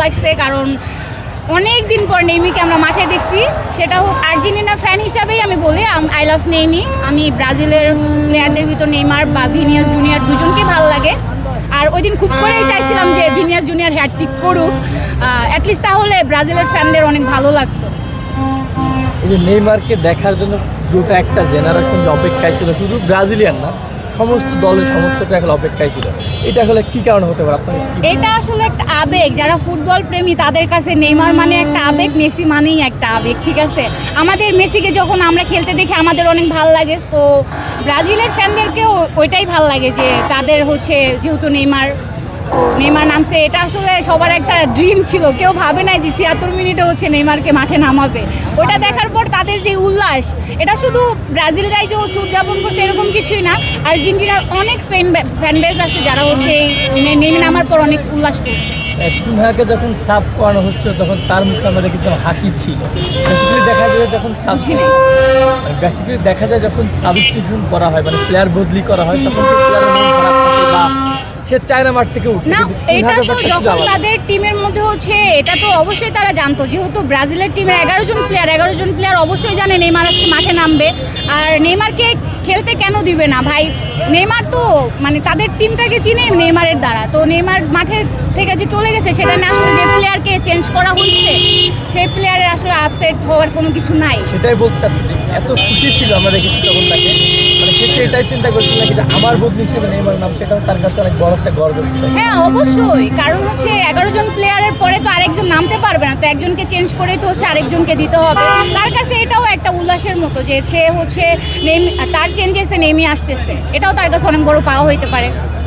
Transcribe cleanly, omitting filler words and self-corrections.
লাগছে, কারণ অনেক দিন পর নেইমিকে আমরা মাঠে দেখছি। সেটা হোক আর্জেন্টিনা ফ্যান হিসাবেই আমি বলি আই লাভ নেইমি। আমি ব্রাজিলের প্লেয়ারদের ভিতর নেইমার বা ভিনিয়াস জুনিয়র দুজনকে ভালো লাগে। আর ওই দিন খুব করেই চাইছিলাম যে ভিনিয়াস জুনিয়র হ্যাটট্রিক করুক, অ্যাটলিস্ট তাহলে ব্রাজিলের ফ্যানদের অনেক ভালো লাগতো। এই যে নেইমারকে দেখার জন্য গোটা একটা জেনারেশন অপেক্ষায় ছিল, শুধু ব্রাজিলিয়ান না, সমস্ত দলের সমস্ত এখন অপেক্ষায় ছিল। এটা আসলে কি কারণে হতে পারে আপনার? এটা আসলে একটা আবেগ। যারা ফুটবল প্রেমী তাদের কাছে নেইমার মানে একটা আবেগ, মেসি মানেই একটা আবেগ, ঠিক আছে? আমাদের মেসিকে যখন আমরা খেলতে দেখি আমাদের অনেক ভালো লাগে, তো ব্রাজিলের ফ্যানদেরকেও ওইটাই ভালো লাগে যে তাদের হচ্ছে যেহেতু নেইমার, তো নেইমার নামছে। এটা আসলে সবার একটা ড্রিম ছিল, কেউ ভাবে নাই যে 76 মিনিটে হচ্ছে নেইমারকে মাঠে নামাবে। ওটা দেখার পর তাদের যে উল্লাস, এটা শুধু ব্রাজিলরাই যে উদযাপন করছে এরকম কিছুই না, আর্জেন্টিনার অনেক ফ্যান বেস আছে যারা হচ্ছে নেইমার নামার পর অনেক উল্লাস করছে। কুনহাকে যখন সাব করানো হচ্ছে তখন তার মুখে আমরা দেখেছিলাম হাসি ছিল। বেসিক্যালি দেখা যায় যখন বেসিক্যালি দেখা যায় যখন সাবস্টিটিউশন করা হয়, মানে প্লেয়ার বদলি করা হয়, তখন প্লেয়ারের মন খারাপ থাকে বা সে চায় না মাঠ থেকে উঠতে। না, এটা তো যখন তাদের টিমের মধ্যে হচ্ছে, এটা তো অবশ্যই তারা জানতো, যেহেতু ব্রাজিলের টিমের 11 জন প্লেয়ার অবশ্যই জানে নেইমার আজকে মাঠে নামবে। আর নেইমারকে খেলতে কেন দিবে না ভাই? নেইমার তো মানে তাদের টিমটাকে চিনে নেইমারের দ্বারা। তো নেইমার মাঠে থেকে যে চলে গেছে সেটা না, আসলে যে প্লেয়ারকে চেঞ্জ করা হয়েছে সেই প্লেয়ারের আসলে আপসেট হওয়ার কোনো কিছু নাই। সেটাই বলতে চাচ্ছি, এত খুশি ছিল আমরা দেখেছি তখন তাকে, মানে সে এটাই চিন্তা করছিল নাকি যে আমার বদলি হিসেবে নেইমার নাম, সেটাও তার কাছে অনেক বড় একটা গর্ব। হ্যাঁ অবশ্যই, কারণ হচ্ছে 11 জন প্লেয়ারের পরে তো আরেকজন নামতে পারবে না, তো একজনকে চেঞ্জ করেই তো হচ্ছে আরেকজনকে দিতে হবে। তার কাছে এটাও একটা উল্লাসের মতো যে সে হচ্ছে তার চেঞ্জেসে নেমে আসতেছে, এটাও তার কাছে অনেক বড় পাওয়া হইতে পারে।